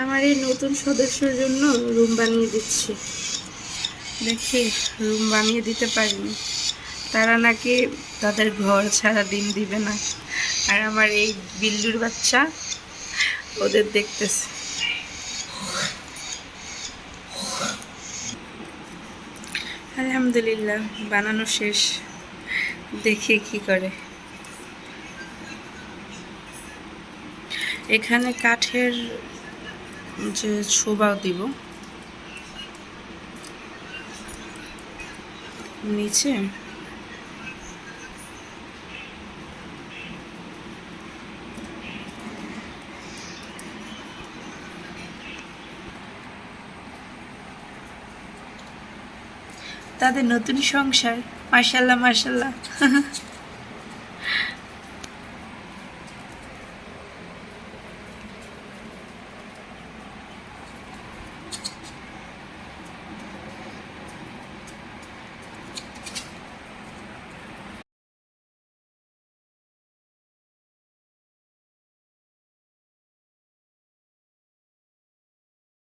আমার এই নতুন সদস্যর জন্য রুম বানিয়ে দিচ্ছি। দেখি রুম বানিয়ে দিতে পারিনি। তারা নাকি তাদের ঘর ছাড়া ডিম দিবে না, আর আমার এই বিল্লুর বাচ্চা ওদের দেখতেছে। আলহামদুলিল্লাহ বানানো শেষ, দেখি কি করে। এখানে কাঠের যে ছোবাও দিব নিচে, তাদের নতুন সংসার। মাশাআল্লাহ মাশাআল্লাহ।